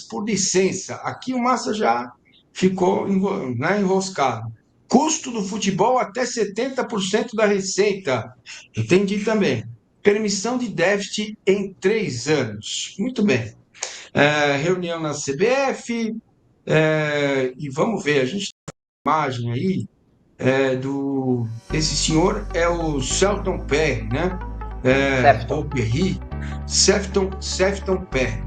por licença. Aqui o Massa já ficou enroscado. Custo do futebol até 70% da receita. Entendi também. Permissão de déficit em 3 anos. Muito bem. Reunião na CBF. E vamos ver, a gente tem uma imagem aí do. Esse senhor é o Celton Perry, né? Sefton. Ou Perry. Sefton Perry.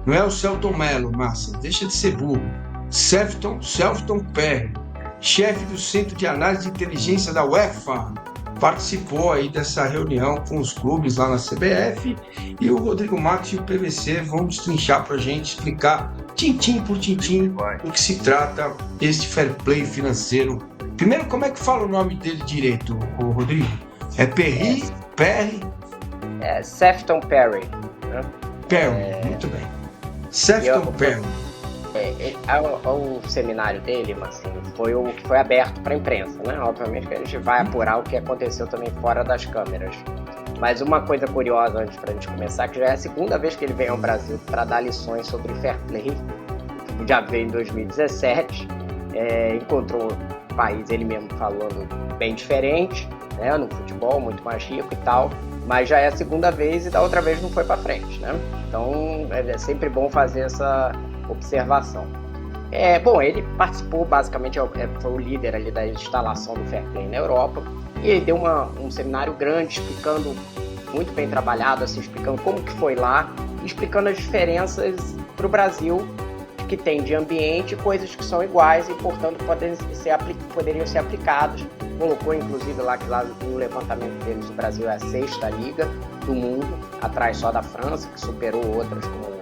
Não é o Celton Mello, Massa, deixa de ser burro. Sefton Perry, chefe do Centro de Análise de Inteligência da UEFA, participou aí dessa reunião com os clubes lá na CBF, e o Rodrigo Matos e o PVC vão destrinchar para a gente, explicar tintim por tintim do que se trata este fair play financeiro. Primeiro, como é que fala o nome dele direito, Rodrigo? É Perry? Sefton Perry. Né? Perry, muito bem. Sefton Perry. O seminário dele, assim, foi o que foi aberto para a imprensa, né? Obviamente que a gente vai apurar o que aconteceu também fora das câmeras. Mas uma coisa curiosa antes para a gente começar, que já é a segunda vez que ele vem ao Brasil para dar lições sobre fair play. Já veio em 2017, encontrou um país, ele mesmo falando, bem diferente, né? No futebol, muito mais rico e tal. Mas já é a segunda vez e da outra vez não foi para frente, né? Então é sempre bom fazer essa observação. Bom, ele participou, basicamente, foi o líder ali da instalação do Fair Play na Europa, e ele deu um seminário grande, explicando, muito bem trabalhado, assim, explicando como que foi lá, explicando as diferenças para o Brasil que tem de ambiente, coisas que são iguais e, portanto, poderiam ser aplicadas. Colocou, inclusive, lá que lá no levantamento deles, o Brasil é a 6ª liga do mundo, atrás só da França, que superou outras como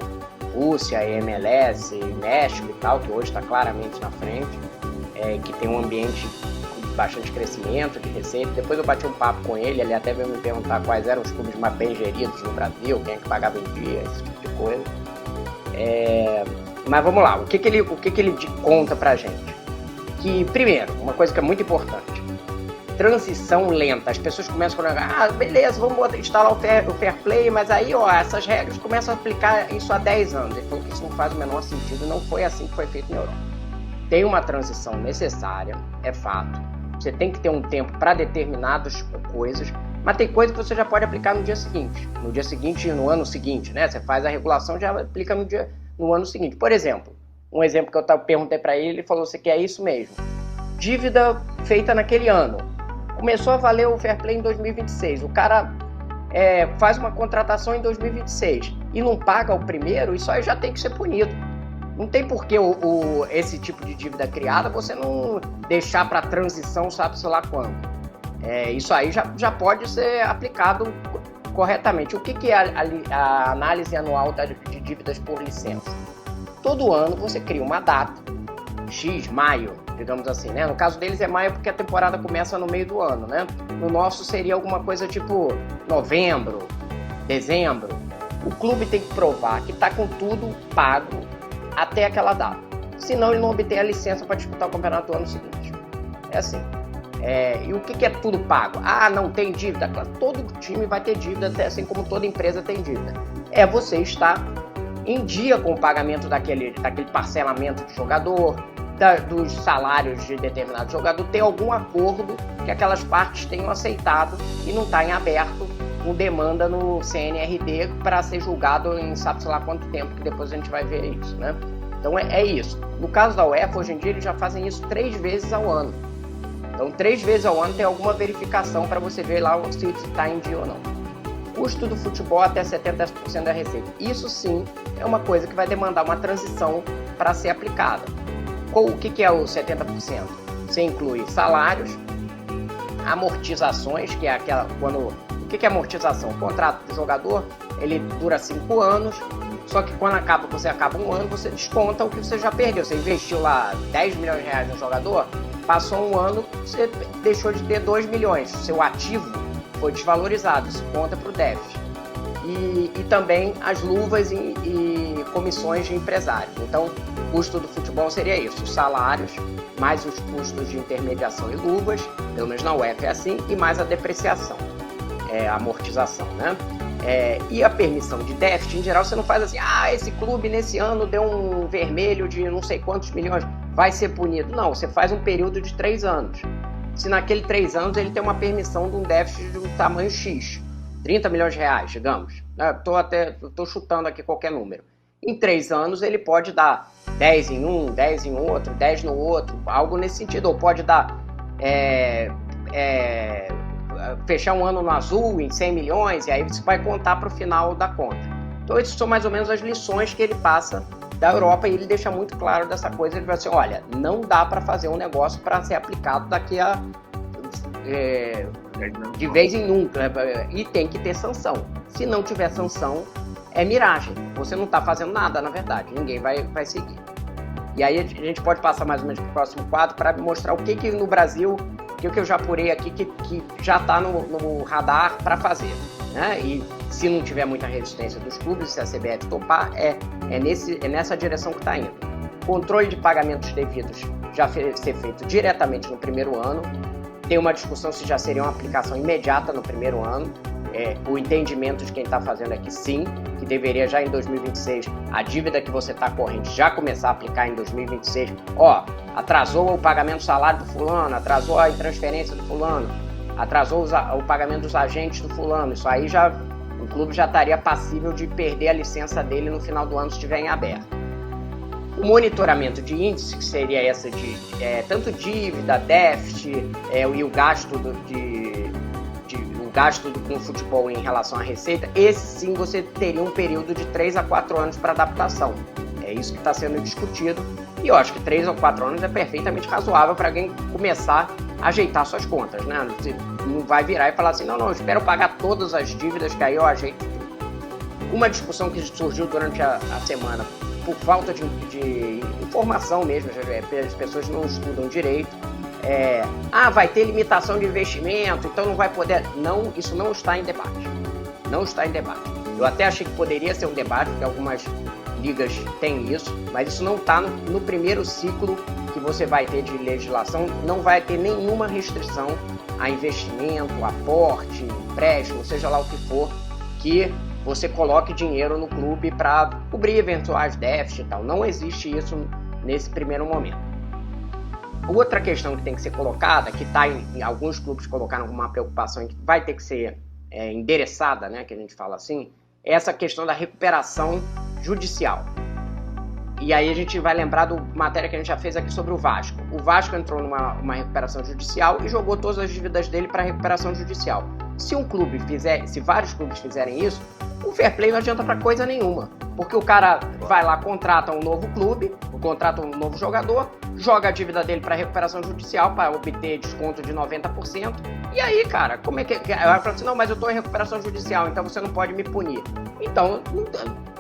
Rússia, MLS, México e tal, que hoje está claramente na frente, que tem um ambiente de bastante crescimento, de receita. Depois eu bati um papo com ele até veio me perguntar quais eram os clubes mais bem geridos no Brasil, quem é que pagava em dia, esse tipo de coisa. Mas vamos lá, o que ele conta pra gente? Que, primeiro, uma coisa que é muito importante, transição lenta. As pessoas começam a beleza, vamos instalar o fair play, mas aí, essas regras começam a aplicar isso há 10 anos. Ele falou que isso não faz o menor sentido, não foi assim que foi feito na Europa. Tem uma transição necessária, é fato. Você tem que ter um tempo para determinadas coisas, mas tem coisa que você já pode aplicar no dia seguinte. No dia seguinte e no ano seguinte, né? Você faz a regulação e já aplica no ano seguinte. Por exemplo, um exemplo que eu perguntei para ele, ele falou: você quer isso mesmo? Dívida feita naquele ano. Começou a valer o Fair Play em 2026. O cara faz uma contratação em 2026 e não paga o primeiro, isso aí já tem que ser punido. Não tem por que esse tipo de dívida criada você não deixar para transição, sabe-se lá quando. Isso aí já pode ser aplicado corretamente. O que é a análise anual de dívidas por licença? Todo ano você cria uma data, X, maio, digamos assim, né? No caso deles é maio porque a temporada começa no meio do ano, né? No nosso seria alguma coisa tipo novembro, dezembro. O clube tem que provar que está com tudo pago até aquela data. Senão ele não obtém a licença para disputar o campeonato do ano seguinte. É assim. E o que é tudo pago? Não tem dívida? Claro, todo time vai ter dívida, assim como toda empresa tem dívida. Você estar em dia com o pagamento daquele parcelamento de jogador, dos salários de determinado jogador, ter algum acordo que aquelas partes tenham aceitado e não está em aberto com demanda no CNRD para ser julgado em sabe-se lá quanto tempo, que depois a gente vai ver isso, né? Então é isso. No caso da UEFA, hoje em dia, eles já fazem isso 3 vezes ao ano. Então 3 vezes ao ano tem alguma verificação para você ver lá se está em dia ou não. Custo do futebol até 70% da receita. Isso sim é uma coisa que vai demandar uma transição para ser aplicada. O que é o 70%? Você inclui salários, amortizações, que é aquela quando... O que é amortização? O contrato do jogador, ele dura 5 anos, só que quando você acaba um ano, você desconta o que você já perdeu. Você investiu lá 10 milhões de reais no jogador, passou um ano, você deixou de ter 2 milhões. Seu ativo foi desvalorizado, isso conta para o déficit. E também as luvas e comissões de empresários. Então, o custo do futebol seria isso, os salários, mais os custos de intermediação e luvas, pelo menos na UEFA é assim, e mais a depreciação, a amortização, né? E a permissão de déficit, em geral, você não faz assim, esse clube nesse ano deu um vermelho de não sei quantos milhões, vai ser punido. Não, você faz um período de 3 anos. Se naquele 3 anos ele tem uma permissão de um déficit de um tamanho X, 30 milhões de reais, digamos. Estou chutando aqui qualquer número. Em 3 anos ele pode dar 10 em um, 10 em outro, 10 no outro, algo nesse sentido. Ou pode dar fechar um ano no azul em 100 milhões e aí você vai contar para o final da conta. Então essas são mais ou menos as lições que ele passa da Europa e ele deixa muito claro dessa coisa. Ele vai assim, olha, não dá para fazer um negócio para ser aplicado daqui a de vez em nunca, e tem que ter sanção. Se não tiver sanção, é miragem. Você não está fazendo nada, na verdade. Ninguém vai seguir. E aí a gente pode passar mais ou menos para o próximo quadro para mostrar o que no Brasil, o que eu já apurei aqui, que já está no radar para fazer. Né? E se não tiver muita resistência dos clubes, se a CBF topar, é nessa direção que está indo. Controle de pagamentos devidos já ser feito diretamente no primeiro ano. Tem uma discussão se já seria uma aplicação imediata no primeiro ano. O entendimento de quem está fazendo é que sim, que deveria já em 2026, a dívida que você está corrente já começar a aplicar em 2026. Atrasou o pagamento do salário do fulano, atrasou a transferência do fulano, atrasou o pagamento dos agentes do fulano. Isso aí o clube já estaria passível de perder a licença dele no final do ano se estiver em aberto. O monitoramento de índice, que seria essa de tanto dívida, déficit e o gasto com o futebol em relação à receita, esse sim você teria um período de 3 a 4 anos para adaptação. É isso que está sendo discutido e eu acho que 3 ou 4 anos é perfeitamente razoável para alguém começar a ajeitar suas contas, né? Você não vai virar e falar assim, não, espero pagar todas as dívidas que aí eu ajeito. Uma discussão que surgiu durante a semana por falta de informação mesmo, as pessoas não estudam direito, vai ter limitação de investimento, então não vai poder. Não, isso não está em debate. Não está em debate. Eu até achei que poderia ser um debate, porque algumas ligas têm isso, mas isso não está no primeiro ciclo que você vai ter de legislação, não vai ter nenhuma restrição a investimento, aporte, empréstimo, seja lá o que for, que você coloque dinheiro no clube para cobrir eventuais déficits e tal. Não existe isso nesse primeiro momento. Outra questão que tem que ser colocada, que está em alguns clubes colocaram uma preocupação que vai ter que ser endereçada, né, que a gente fala assim, é essa questão da recuperação judicial. E aí a gente vai lembrar da matéria que a gente já fez aqui sobre o Vasco. O Vasco entrou numa recuperação judicial e jogou todas as dívidas dele para recuperação judicial. Se vários clubes fizerem isso, o fair play não adianta para coisa nenhuma. Porque o cara vai lá, contrata um novo clube, contrata um novo jogador, joga a dívida dele para recuperação judicial para obter desconto de 90%. E aí, cara, como é que... Ela fala assim, não, mas eu estou em recuperação judicial, então você não pode me punir. Então,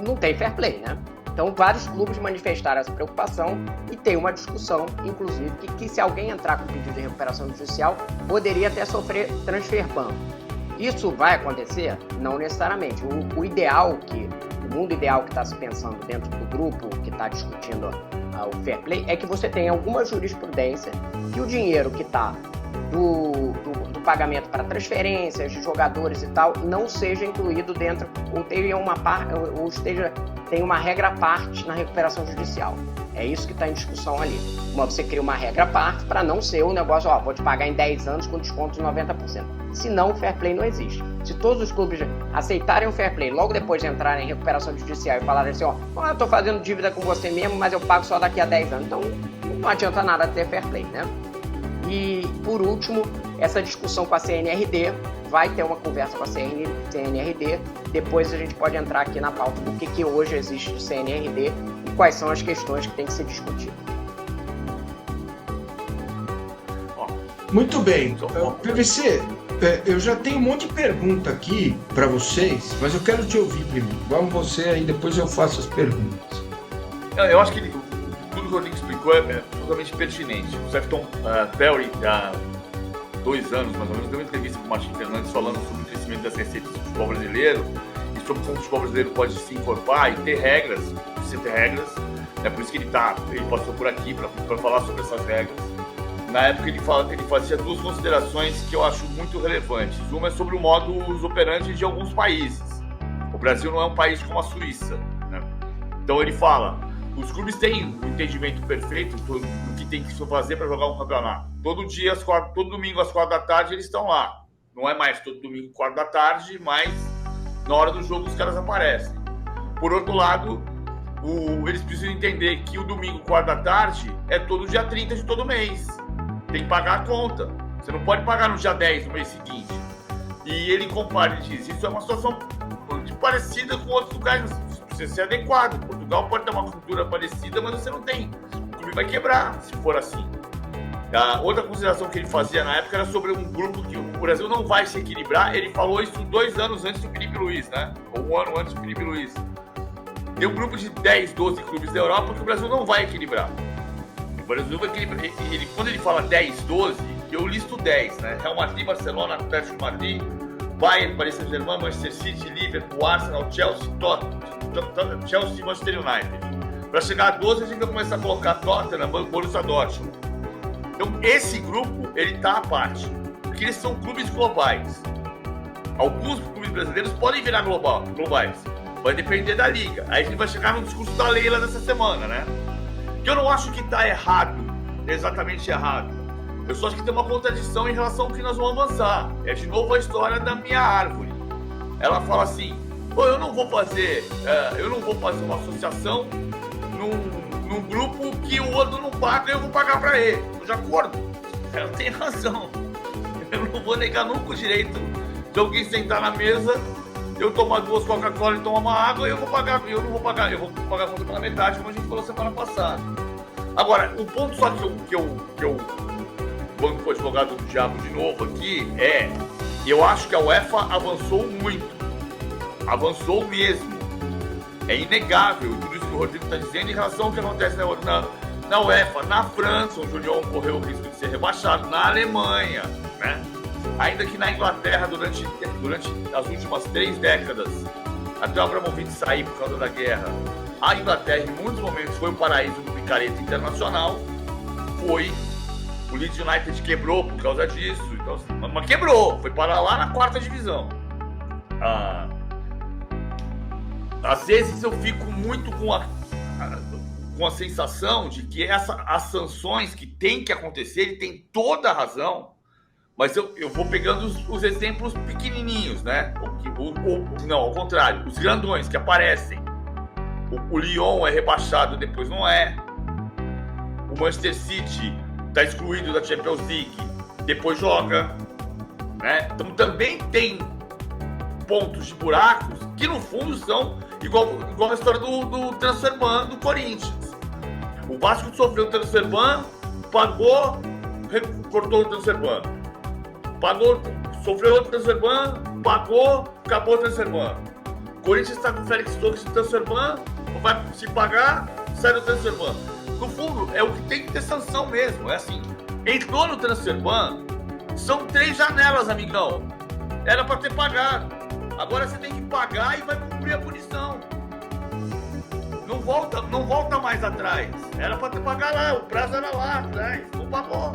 não tem fair play, né? Então, vários clubes manifestaram essa preocupação e tem uma discussão, inclusive, que se alguém entrar com pedido de recuperação judicial, poderia até sofrer transfer ban. Isso vai acontecer? Não necessariamente. O mundo ideal que está se pensando dentro do grupo que está discutindo o fair play é que você tenha alguma jurisprudência que o dinheiro que está do pagamento para transferências de jogadores e tal não seja incluído dentro ou tenha uma regra à parte na recuperação judicial. É isso que está em discussão ali. Você cria uma regra à parte para não ser um negócio, vou te pagar em 10 anos com desconto de 90%. Senão o fair play não existe. Se todos os clubes aceitarem o fair play logo depois de entrarem em recuperação judicial e falarem assim, eu estou fazendo dívida com você mesmo, mas eu pago só daqui a 10 anos. Então não adianta nada ter fair play, né? E, por último, essa discussão com a CNRD, vai ter uma conversa com a CNRD, depois a gente pode entrar aqui na pauta do que hoje existe de CNRD e quais são as questões que tem que ser discutidas. Muito bem. PVC, eu já tenho um monte de pergunta aqui para vocês, mas eu quero te ouvir primeiro. Vamos você aí, depois eu faço as perguntas. Eu acho que tudo que o Rodrigo explicou é totalmente pertinente. O Sefton Perry, há 2 anos mais ou menos, deu uma entrevista com o Martim Fernandes falando sobre o crescimento das receitas do futebol brasileiro e sobre como o futebol brasileiro pode se encorpar e ter regras, precisa ter regras. É por isso que ele passou por aqui para falar sobre essas regras. Na época ele fazia 2 considerações que eu acho muito relevantes. Uma é sobre o modus operandi de alguns países. Brasil não é um país como a Suíça, né? Então ele fala, os clubes têm um entendimento perfeito do que tem que se fazer para jogar um campeonato. Todo domingo às 4 da tarde eles estão lá. Não é mais todo domingo 4 da tarde, mas na hora do jogo os caras aparecem. Por outro lado, eles precisam entender que o domingo 4 da tarde é todo dia 30 de todo mês. Tem que pagar a conta. Você não pode pagar no dia 10 no mês seguinte. E ele compara e diz, isso é uma situação muito parecida com outros lugares. Precisa ser adequado. Portugal pode ter uma cultura parecida, mas você não tem. O clube vai quebrar se for assim. A outra consideração que ele fazia na época era sobre um grupo que o Brasil não vai se equilibrar. Ele falou isso 2 anos antes do Felipe Luiz, né? Ou 1 ano antes do Felipe Luiz. Tem um grupo de 10, 12 clubes da Europa que o Brasil não vai equilibrar. O Brasil vai equilibrar. Quando ele fala 10, 12, eu listo 10, né? Real Madrid, Barcelona, Atlético de Madrid, Bayern, Paris Saint-Germain, Manchester City, Liverpool, Arsenal, Chelsea, Tottenham, Chelsea e Manchester United. Para chegar a 12, a gente vai começar a colocar Tottenham, Borussia Dortmund. Então, esse grupo, ele está à parte, porque eles são clubes globais. Alguns clubes brasileiros podem virar globais, vai depender da liga. Aí a gente vai chegar no discurso da Leila dessa semana, né? Que eu não acho que está errado, exatamente errado. Eu só acho que tem uma contradição em relação ao que nós vamos avançar. É de novo a história da minha árvore. Ela fala assim, pô, eu não vou fazer uma associação num grupo que o outro não paga e eu vou pagar para ele. Estou de acordo. Ela tem razão. Eu não vou negar nunca o direito de alguém sentar na mesa, eu tomar 2 Coca-Cola e tomar uma água e eu não vou pagar a conta pela metade, como a gente falou semana passada. Agora, o ponto só que eu banco o advogado do diabo de novo aqui eu acho que a UEFA avançou muito. Avançou mesmo. É inegável tudo isso que o Rodrigo está dizendo em relação ao que acontece na UEFA, na França, onde o Lyon correu o risco de ser rebaixado, na Alemanha, né? Ainda que na Inglaterra, durante as últimas 3 décadas, até o Abramovich sair por causa da guerra, a Inglaterra, em muitos momentos, foi o paraíso do picareta internacional, o Leeds United quebrou por causa disso, então, mas quebrou, foi parar lá na 4ª divisão. Às vezes eu fico muito com a sensação de que as sanções que tem que acontecer, ele tem toda a razão, mas eu vou pegando os exemplos pequenininhos, né? Não, ao contrário, os grandões que aparecem. O Lyon é rebaixado, depois não é. O Manchester City está excluído da Champions League, depois joga, né? Então também tem pontos de buracos que no fundo são igual a história do transfer ban do Corinthians. O Vasco sofreu o transfer ban, pagou, cortou o transfer ban. Sofreu outro transfer ban, pagou, acabou o transfer ban. O Corinthians está com o Félix Torres no transfer ban, vai se pagar, sai do transfer ban. No fundo, é o que tem que ter sanção mesmo. É assim, entrou no transfer ban, são 3 janelas, amigão. Era para ter pagado. Agora você tem que pagar e vai cumprir a punição. Não volta mais atrás. Era para ter pagado lá, o prazo era lá atrás. Não pagou.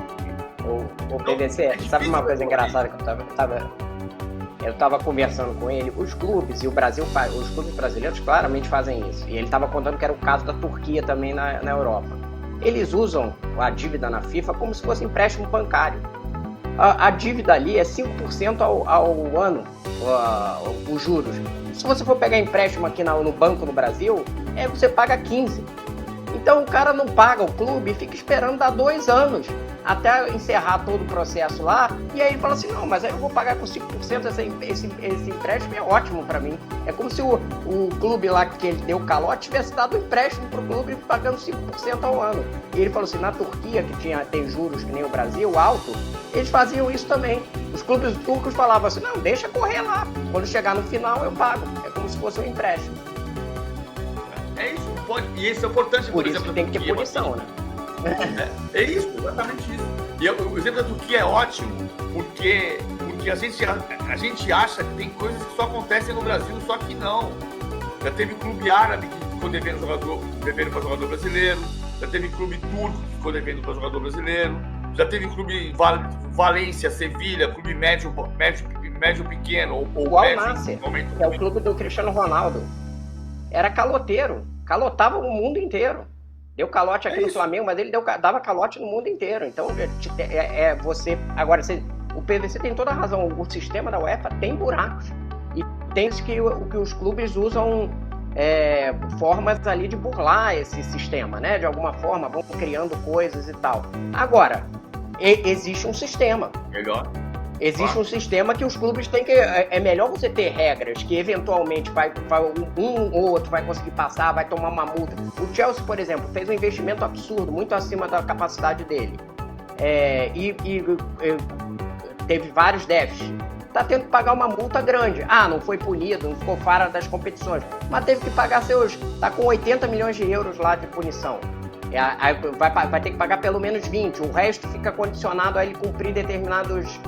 O PVC, sabe uma coisa engraçada que eu tava conversando com ele? Os clubes e os clubes brasileiros claramente fazem isso. E ele tava contando que era o caso da Turquia também na Europa. Eles usam a dívida na FIFA como se fosse empréstimo bancário. A dívida ali é 5% ao ano, os juros. Se você for pegar empréstimo aqui no banco no Brasil, você paga 15%. Então o cara não paga o clube e fica esperando dar 2 anos até encerrar todo o processo lá, e aí ele fala assim, não, mas aí eu vou pagar com 5%, esse empréstimo é ótimo para mim. É como se o clube lá que ele deu calote tivesse dado um empréstimo pro clube pagando 5% ao ano. E ele falou assim, na Turquia, que tem juros que nem o Brasil, alto, eles faziam isso também. Os clubes turcos falavam assim, não, deixa correr lá, quando chegar no final eu pago. É como se fosse um empréstimo. É isso, pode. E isso é importante, por exemplo, tem que ter punição, né? É isso, exatamente isso. E o exemplo da Turquia é ótimo, porque a gente acha que tem coisas que só acontecem no Brasil, só que não. Já teve clube árabe que ficou devendo para jogador brasileiro, já teve clube turco que ficou devendo para jogador brasileiro, já teve clube Valência, Sevilha, clube médio médio pequeno ou O Al médio, Nassr, que é o clube do Cristiano Ronaldo, era caloteiro, calotava o mundo inteiro. Deu calote aqui no Flamengo, mas ele dava calote no mundo inteiro. Então, você... Agora, o PVC tem toda a razão. O sistema da UEFA tem buracos. E tem que os clubes usam formas ali de burlar esse sistema, né? De alguma forma, vão criando coisas e tal. Agora, existe um sistema. Melhor. Existe um sistema que os clubes têm que... É melhor você ter regras que eventualmente um ou outro vai conseguir passar, vai tomar uma multa. O Chelsea, por exemplo, fez um investimento absurdo, muito acima da capacidade dele. E teve vários déficits. Está tendo que pagar uma multa grande. Não foi punido, não ficou fora das competições. Mas teve que pagar Está com 80 milhões de euros lá de punição. Vai ter que pagar pelo menos 20. O resto fica condicionado a ele cumprir determinados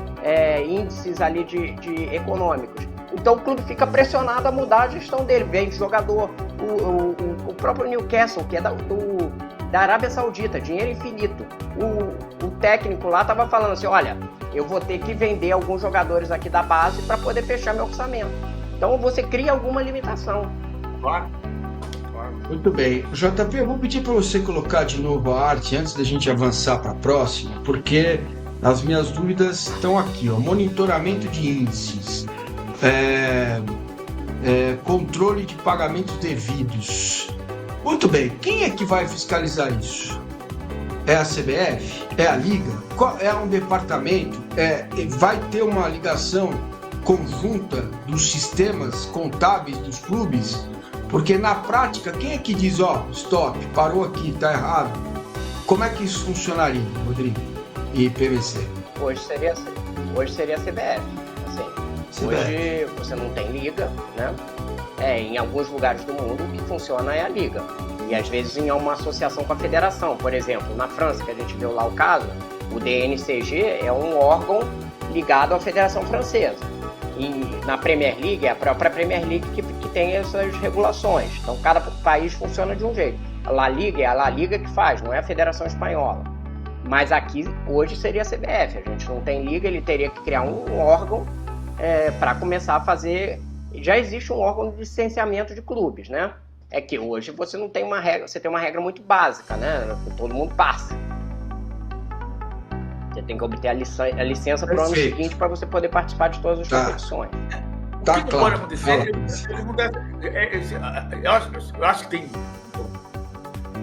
índices ali de econômicos. Então o clube fica pressionado a mudar a gestão dele. Vem jogador, o próprio Newcastle, que é da Arábia Saudita, dinheiro infinito. O técnico lá estava falando assim, olha, eu vou ter que vender alguns jogadores aqui da base para poder fechar meu orçamento. Então você cria alguma limitação. Claro. Muito bem. JP, eu vou pedir para você colocar de novo a arte antes da gente avançar para a próxima, porque as minhas dúvidas estão aqui, ó. Monitoramento de índices, controle de pagamentos devidos. Muito bem. Quem é que vai fiscalizar isso? É a CBF? É a Liga? É um departamento? Vai ter uma ligação conjunta dos sistemas contábeis dos clubes? Porque na prática, quem é que diz, stop, parou aqui, tá errado? Como é que isso funcionaria, Rodrigo? E PVC? Hoje seria a CBF. Assim, hoje você não tem liga, né? Em alguns lugares do mundo o que funciona é a liga. E às vezes em uma associação com a federação. Por exemplo, na França, que a gente viu lá o caso, o DNCG é um órgão ligado à Federação Francesa. E na Premier League, é a própria Premier League que tem essas regulações. Então, cada país funciona de um jeito. A La Liga é a La Liga que faz, não é a Federação Espanhola. Mas aqui, hoje, seria a CBF. A gente não tem liga, ele teria que criar um órgão para começar a fazer... Já existe um órgão de licenciamento de clubes, né? É que hoje você não tem uma regra, você tem uma regra muito básica, né? Todo mundo passa. Você tem que obter a licença para o ano seguinte para você poder participar de todas as competições. O que pode acontecer? Eu acho que tem...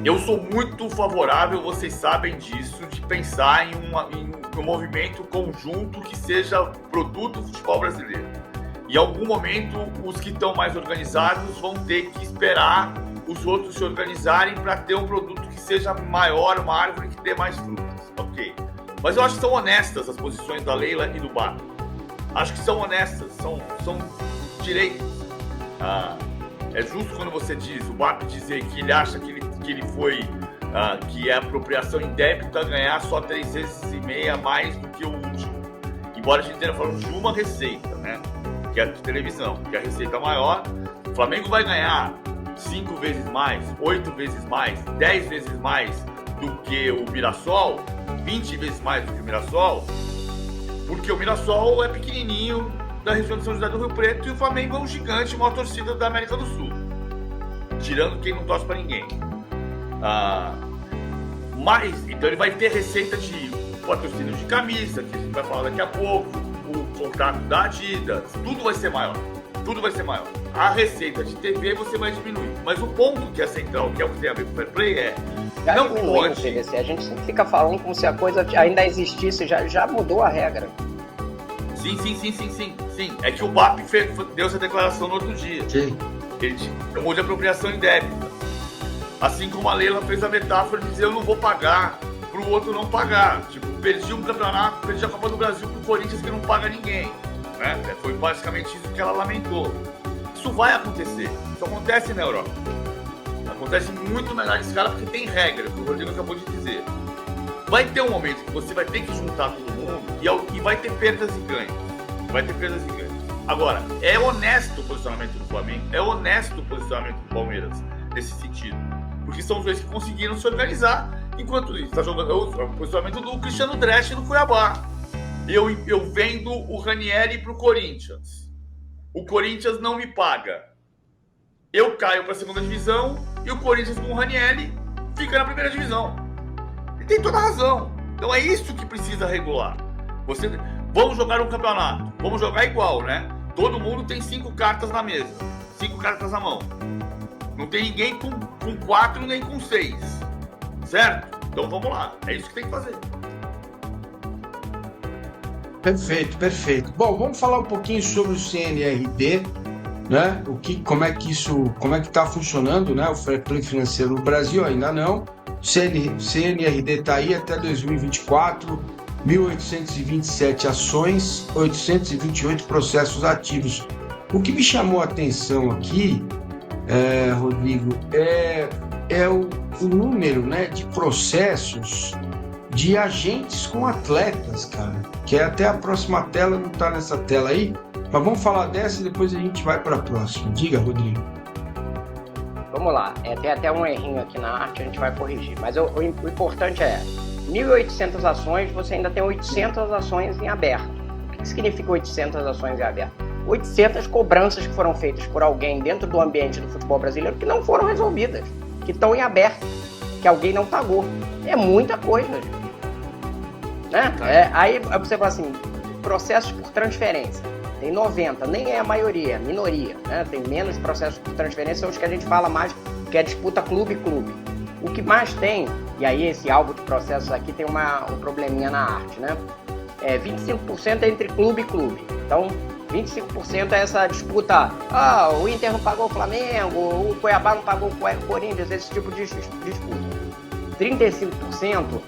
Eu sou muito favorável, vocês sabem disso, de pensar em um movimento conjunto que seja produto do futebol brasileiro. Em algum momento, os que estão mais organizados vão ter que esperar os outros se organizarem para ter um produto que seja maior, uma árvore que dê mais frutas. Ok. Mas eu acho que são honestas as posições da Leila e do BAP. Acho que são honestas, são direitos. É justo quando você diz, o BAP dizer que ele acha que ele foi, que é apropriação indébita ganhar só 3 vezes e meia mais do que o último. Embora a gente tenha falado de uma receita, né? Que é a de televisão, que é a receita maior. O Flamengo vai ganhar 5 vezes mais, 8 vezes mais, 10 vezes mais do que o Mirassol, 20 vezes mais do que o Mirassol, porque o Mirassol é pequenininho, da região de São José do Rio Preto, e o Flamengo é um gigante, maior torcida da América do Sul, tirando quem não torce para ninguém. Mas, então ele vai ter receita de patrocínio de camisa, que a gente vai falar daqui a pouco, o contrato da Adidas, tudo vai ser maior. A receita de TV você vai diminuir. Mas o ponto que é central, que é o que tem a ver com o fair play, não pode... PVC. A gente fica falando como se a coisa ainda existisse, já mudou a regra. Sim. É que o BAP deu essa declaração no outro dia. Sim. Ele chamou de apropriação indébita. Assim como a Leila fez a metáfora de dizer eu não vou pagar pro outro não pagar. Tipo, perdi um campeonato, perdi a Copa do Brasil pro Corinthians que não paga ninguém. Né? Foi basicamente isso que ela lamentou. Isso vai acontecer. Isso acontece na Europa. Acontece muito menor escala porque tem regra, que o Rodrigo acabou de dizer. Vai ter um momento que você vai ter que juntar todo mundo e vai ter perdas e ganhos. Agora, é honesto o posicionamento do Flamengo, é honesto o posicionamento do Palmeiras nesse sentido. Porque são os dois que conseguiram se organizar. Enquanto isso, está jogando o posicionamento do Cristiano Dresch no Cuiabá. eu vendo o Ranieri para o Corinthians. O Corinthians não me paga. Eu caio para a segunda divisão e o Corinthians com o Ranieri fica na primeira divisão. Ele tem toda a razão. Então é isso que precisa regular. Vamos jogar um campeonato. Vamos jogar igual, né? Todo mundo tem 5 cartas na mesa. 5 cartas na mão. Não tem ninguém com 4 nem com 6. Certo? Então vamos lá. É isso que tem que fazer. Perfeito, perfeito. Bom, vamos falar um pouquinho sobre o CNRD, né? Como é que está funcionando, né? O fair play financeiro no Brasil ainda não. CNRD está aí até 2024, 1.827 ações, 828 processos ativos. O que me chamou a atenção aqui, Rodrigo, é o número, né, de processos de agentes com atletas, cara. Que é até a próxima tela, não está nessa tela aí, mas vamos falar dessa e depois a gente vai para a próxima. Diga, Rodrigo. Vamos lá, tem até um errinho aqui na arte, a gente vai corrigir, mas o importante é 1.800 ações, você ainda tem 800 ações em aberto. O que significa 800 ações em aberto? 800 cobranças que foram feitas por alguém dentro do ambiente do futebol brasileiro que não foram resolvidas, que estão em aberto, que alguém não pagou. É muita coisa, gente. Né? Aí você fala assim, processos por transferência. Tem 90, nem é a maioria, minoria, né? Tem menos processos por transferência, são os que a gente fala mais, que é disputa clube-clube. O que mais tem, e aí esse álbum de processos aqui tem um probleminha na arte, né? 25% é entre clube e clube. Então, 25% é essa disputa, o Inter não pagou o Flamengo, o Cuiabá não pagou o Corinthians, esse tipo de disputa. 35%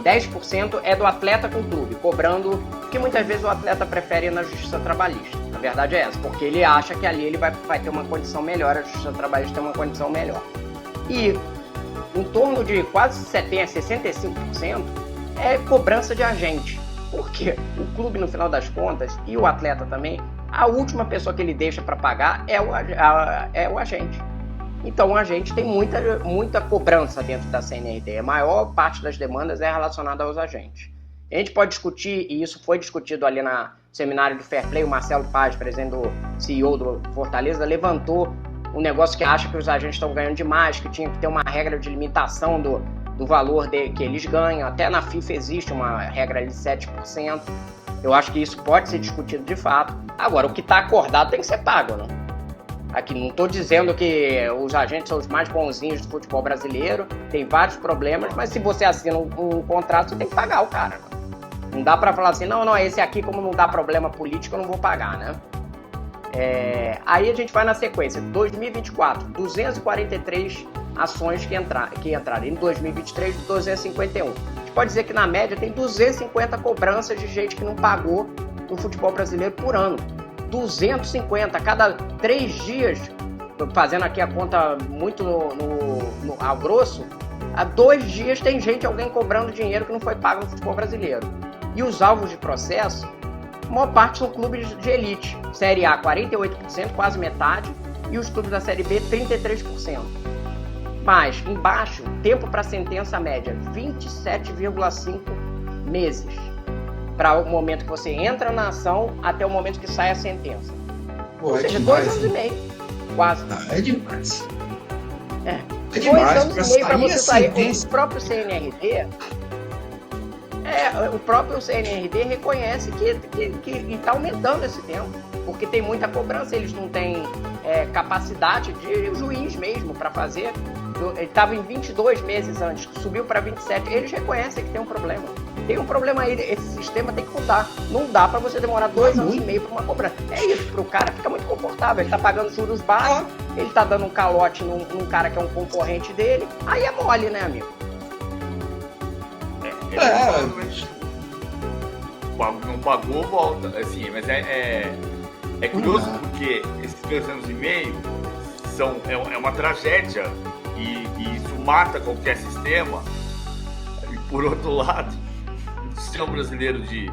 10% é do atleta com o clube, cobrando, que muitas vezes o atleta prefere ir na justiça trabalhista. Na verdade é essa, porque ele acha que ali ele vai ter uma condição melhor, a justiça trabalhista tem uma condição melhor. E em torno de quase 65% é cobrança de agente. Porque o clube, no final das contas, e o atleta também, a última pessoa que ele deixa para pagar é o agente. Então, o agente tem muita cobrança dentro da CNRD. A maior parte das demandas é relacionada aos agentes. A gente pode discutir, e isso foi discutido ali no seminário de Fair Play, o Marcelo Paz, presidente do CEO do Fortaleza, levantou um negócio que acha que os agentes estão ganhando demais, que tinha que ter uma regra de limitação do valor que eles ganham. Até na FIFA existe uma regra de 7%. Eu acho que isso pode ser discutido de fato. Agora, o que está acordado tem que ser pago, né? Aqui não estou dizendo que os agentes são os mais bonzinhos do futebol brasileiro, tem vários problemas, mas se você assina um contrato, você tem que pagar o cara. Não dá para falar assim, não, esse aqui, como não dá problema político, eu não vou pagar, né? Aí a gente vai na sequência. 2024, 243 ações que entraram. Em 2023, 251. A gente pode dizer que na média tem 250 cobranças de gente que não pagou no futebol brasileiro por ano. 250 a cada 3 dias, fazendo aqui a conta muito ao grosso, há 2 dias tem alguém cobrando dinheiro que não foi pago no futebol brasileiro. E os alvos de processo, a maior parte são clubes de elite. Série A, 48%, quase metade, e os clubes da Série B, 33%. Mas, embaixo, tempo para sentença média, 27,5 meses. Para o momento que você entra na ação até o momento que sai a sentença. Ou seja, demais, 2 anos e meio. Quase. É demais. É 2 demais. anos e meio para você sair. O próprio CNRD reconhece que está aumentando esse tempo. Porque tem muita cobrança, eles não têm capacidade de juiz mesmo para fazer. Ele estava em 22 meses antes, subiu para 27. Eles reconhecem que tem um problema. Tem um problema aí, esse sistema tem que mudar. Não dá para você demorar 2 anos e meio para uma cobrança. É isso, para o cara fica muito confortável. Ele está pagando juros baixos, ele está dando um calote num cara que é um concorrente dele. Aí é mole, né, amigo? Não pagou, volta. Assim, mas é curioso porque esses 2 anos e meio é uma tragédia e isso mata qualquer sistema. E por outro lado, o sistema brasileiro de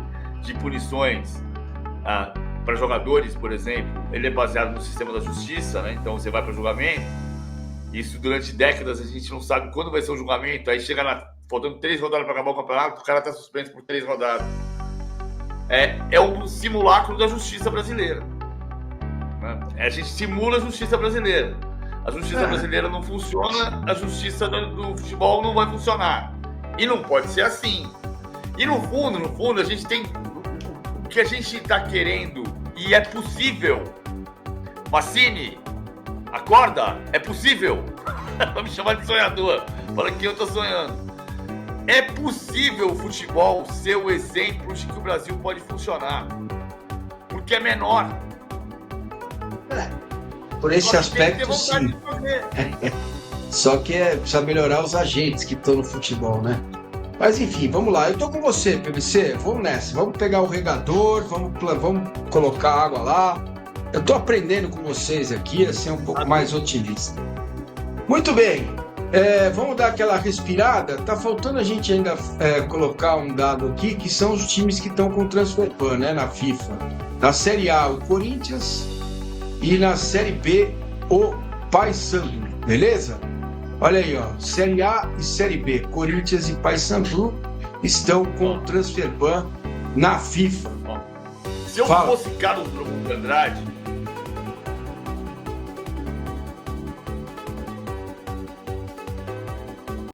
punições para jogadores, por exemplo, ele é baseado no sistema da justiça, né? Então você vai para o julgamento. Isso durante décadas a gente não sabe quando vai ser o julgamento. Aí chega na faltando 3 rodadas para acabar o campeonato, o cara tá suspenso por 3 rodadas. É um simulacro da justiça brasileira. Né? A gente simula a justiça brasileira. A justiça brasileira não funciona, a justiça do futebol não vai funcionar. E não pode ser assim. E no fundo, a gente tem o que a gente está querendo, e é possível. Massini, acorda, é possível. Vai me chamar de sonhador. Fala que eu tô sonhando. É possível o futebol ser o exemplo de que o Brasil pode funcionar. Porque é menor. Por esse aspecto, sim. Só que precisa melhorar os agentes que estão no futebol, né? Mas enfim, vamos lá. Eu tô com você, PVC. Vamos nessa. Vamos pegar o regador, vamos colocar água lá. Eu tô aprendendo com vocês aqui a ser um pouco mais otimista. Muito bem. Vamos dar aquela respirada. Tá faltando a gente ainda colocar um dado aqui, que são os times que estão com transfer ban, né, na FIFA. Na Série A, o Corinthians, e na Série B, o Paysandu. Beleza? Olha aí, ó. Série A e Série B, Corinthians e Paysandu estão com transfer ban na FIFA. Se eu fosse Carlos Drummond de Andrade,